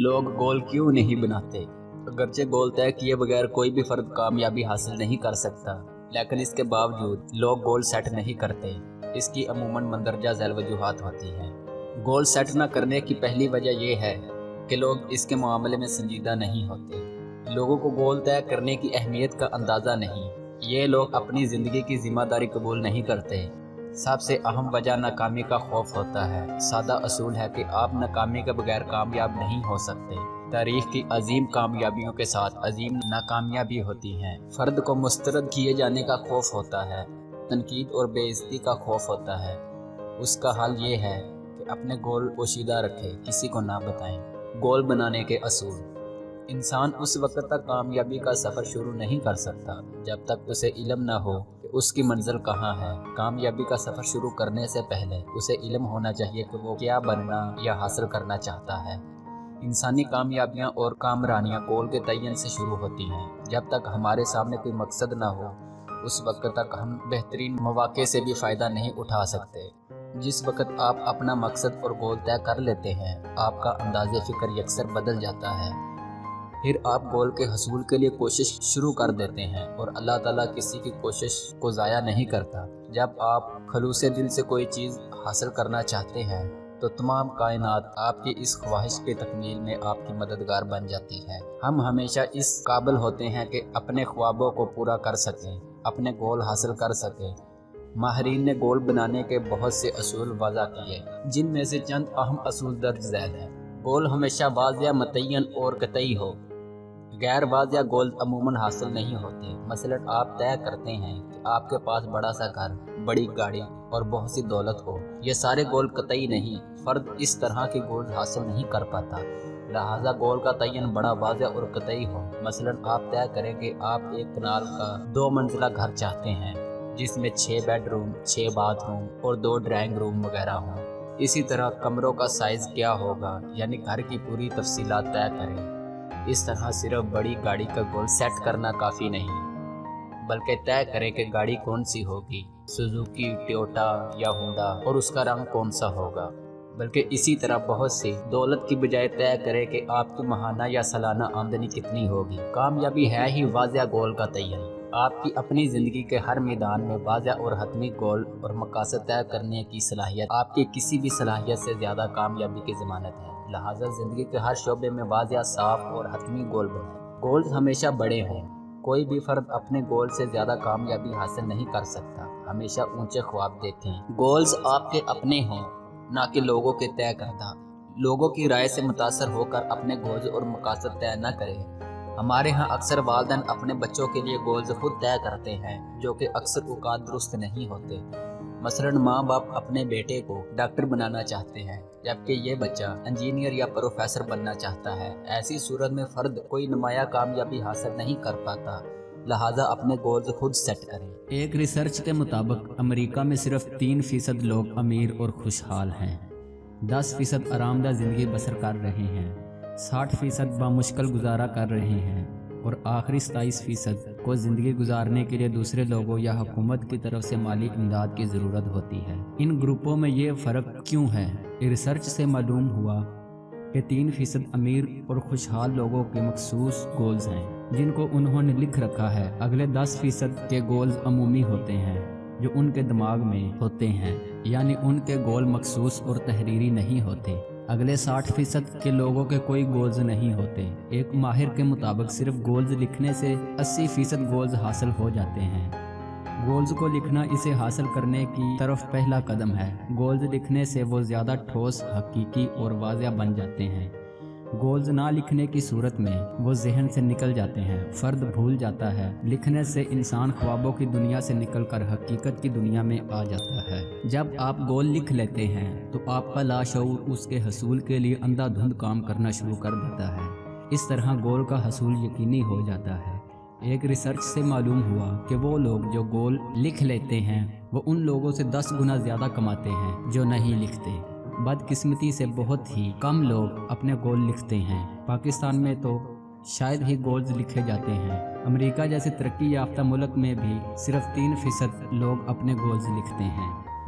لوگ گول کیوں نہیں بناتے؟ اگرچہ گول طے کیے بغیر کوئی بھی فرد کامیابی حاصل نہیں کر سکتا، لیکن اس کے باوجود لوگ گول سیٹ نہیں کرتے۔ اس کی عموماً مندرجہ ذیل وجوہات ہوتی ہیں۔ گول سیٹ نہ کرنے کی پہلی وجہ یہ ہے کہ لوگ اس کے معاملے میں سنجیدہ نہیں ہوتے۔ لوگوں کو گول طے کرنے کی اہمیت کا اندازہ نہیں۔ یہ لوگ اپنی زندگی کی ذمہ داری قبول نہیں کرتے۔ سب سے اہم وجہ ناکامی کا خوف ہوتا ہے۔ سادہ اصول ہے کہ آپ ناکامی کے بغیر کامیاب نہیں ہو سکتے۔ تاریخ کی عظیم کامیابیوں کے ساتھ عظیم ناکامیاں بھی ہوتی ہیں۔ فرد کو مسترد کیے جانے کا خوف ہوتا ہے، تنقید اور بے عزتی کا خوف ہوتا ہے۔ اس کا حل یہ ہے کہ اپنے گول پوشیدہ رکھے، کسی کو نہ بتائیں۔ گول بنانے کے اصول۔ انسان اس وقت تک کامیابی کا سفر شروع نہیں کر سکتا جب تک اسے علم نہ ہو کہ اس کی منزل کہاں ہے۔ کامیابی کا سفر شروع کرنے سے پہلے اسے علم ہونا چاہیے کہ وہ کیا بننا یا حاصل کرنا چاہتا ہے۔ انسانی کامیابیاں اور کامرانیاں گول کے تعین سے شروع ہوتی ہیں۔ جب تک ہمارے سامنے کوئی مقصد نہ ہو، اس وقت تک ہم بہترین مواقع سے بھی فائدہ نہیں اٹھا سکتے۔ جس وقت آپ اپنا مقصد اور گول طے کر لیتے ہیں، آپ کا انداز فکر یکسر بدل جاتا ہے۔ پھر آپ گول کے حصول کے لیے کوشش شروع کر دیتے ہیں، اور اللہ تعالیٰ کسی کی کوشش کو ضائع نہیں کرتا۔ جب آپ خلوص دل سے کوئی چیز حاصل کرنا چاہتے ہیں تو تمام کائنات آپ کی اس خواہش کی تکمیل میں آپ کی مددگار بن جاتی ہے۔ ہم ہمیشہ اس قابل ہوتے ہیں کہ اپنے خوابوں کو پورا کر سکیں، اپنے گول حاصل کر سکیں۔ ماہرین نے گول بنانے کے بہت سے اصول وضع کیے، جن میں سے چند اہم اصول درج ذیل ہیں۔ گول ہمیشہ واضح، متعین اور قطعی ہو۔ غیر واضح گول عموماً حاصل نہیں ہوتے۔ مثلاً آپ طے کرتے ہیں کہ آپ کے پاس بڑا سا گھر، بڑی گاڑی اور بہت سی دولت ہو۔ یہ سارے گول قطعی نہیں۔ فرد اس طرح کے گول حاصل نہیں کر پاتا۔ لہٰذا گول کا تعین بڑا واضح اور قطعی ہو۔ مثلاً آپ طے کریں کہ آپ ایک کنال کا 2 منزلہ گھر چاہتے ہیں، جس میں 6 بیڈ روم، 6 باتھ روم اور 2 ڈرائنگ روم وغیرہ ہوں۔ اسی طرح کمروں کا سائز کیا ہوگا، یعنی گھر کی پوری تفصیلات طے کریں۔ اس طرح صرف بڑی گاڑی کا گول سیٹ کرنا کافی نہیں، بلکہ طے کریں کہ گاڑی کون سی ہوگی، سوزوکی، ٹویوٹا یا ہونڈا، اور اس کا رنگ کون سا ہوگا۔ بلکہ اسی طرح بہت سی دولت کی بجائے طے کریں کہ آپ کی ماہانہ یا سالانہ آمدنی کتنی ہوگی۔ کامیابی ہے ہی واضح گول کا تعین۔ آپ کی اپنی زندگی کے ہر میدان میں واضح اور حتمی گول اور مقاصد طے کرنے کی صلاحیت آپ کی کسی بھی صلاحیت سے زیادہ کامیابی کی ضمانت ہے۔ لہٰذا زندگی کے ہر شعبے میں واضح، صاف اور حتمی گول بنائیں۔ گولز ہمیشہ بڑے ہوں۔ کوئی بھی فرد اپنے گول سے زیادہ کامیابی حاصل نہیں کر سکتا۔ ہمیشہ اونچے خواب دیکھیں۔ گولز آپ کے اپنے ہوں، نہ کہ لوگوں کے طے کردہ۔ لوگوں کی رائے سے متاثر ہو کر اپنے گولز اور مقاصد طے نہ کریں۔ ہمارے ہاں اکثر والدین اپنے بچوں کے لیے گولز خود طے کرتے ہیں، جو کہ اکثر اوقات درست نہیں ہوتے۔ مثلاً ماں باپ اپنے بیٹے کو ڈاکٹر بنانا چاہتے ہیں، جبکہ یہ بچہ انجینئر یا پروفیسر بننا چاہتا ہے۔ ایسی صورت میں فرد کوئی نمایاں کامیابی حاصل نہیں کر پاتا۔ لہٰذا اپنے گولز خود سیٹ کریں۔ ایک ریسرچ کے مطابق امریکہ میں صرف 3% لوگ امیر اور خوشحال ہیں، 10% آرام دہ زندگی بسر کر رہے ہیں، 60% بامشکل گزارا کر رہے ہیں، اور آخری 27% کو زندگی گزارنے کے لیے دوسرے لوگوں یا حکومت کی طرف سے مالی امداد کی ضرورت ہوتی ہے۔ ان گروپوں میں یہ فرق کیوں ہے؟ ریسرچ سے معلوم ہوا کہ 3% امیر اور خوشحال لوگوں کے مخصوص گولز ہیں، جن کو انہوں نے لکھ رکھا ہے۔ اگلے 10% کے گولز عمومی ہوتے ہیں، جو ان کے دماغ میں ہوتے ہیں، یعنی ان کے گول مخصوص اور تحریری نہیں ہوتے۔ اگلے 60% کے لوگوں کے کوئی گولز نہیں ہوتے۔ ایک ماہر کے مطابق صرف گولز لکھنے سے 80% گولز حاصل ہو جاتے ہیں۔ گولز کو لکھنا اسے حاصل کرنے کی طرف پہلا قدم ہے۔ گولز لکھنے سے وہ زیادہ ٹھوس، حقیقی اور واضح بن جاتے ہیں۔ گولز نہ لکھنے کی صورت میں وہ ذہن سے نکل جاتے ہیں، فرد بھول جاتا ہے۔ لکھنے سے انسان خوابوں کی دنیا سے نکل کر حقیقت کی دنیا میں آ جاتا ہے۔ جب آپ گول لکھ لیتے ہیں تو آپ کا لاشعور اس کے حصول کے لیے اندھا دھند کام کرنا شروع کر دیتا ہے۔ اس طرح گول کا حصول یقینی ہو جاتا ہے۔ ایک ریسرچ سے معلوم ہوا کہ وہ لوگ جو گول لکھ لیتے ہیں وہ ان لوگوں سے 10 گنا زیادہ کماتے ہیں جو نہیں لکھتے۔ بدقسمتی سے بہت ہی کم لوگ اپنے گول لکھتے ہیں۔ پاکستان میں تو شاید ہی گولز لکھے جاتے ہیں۔ امریکہ جیسے ترقی یافتہ ملک میں بھی صرف 3% لوگ اپنے گولز لکھتے ہیں۔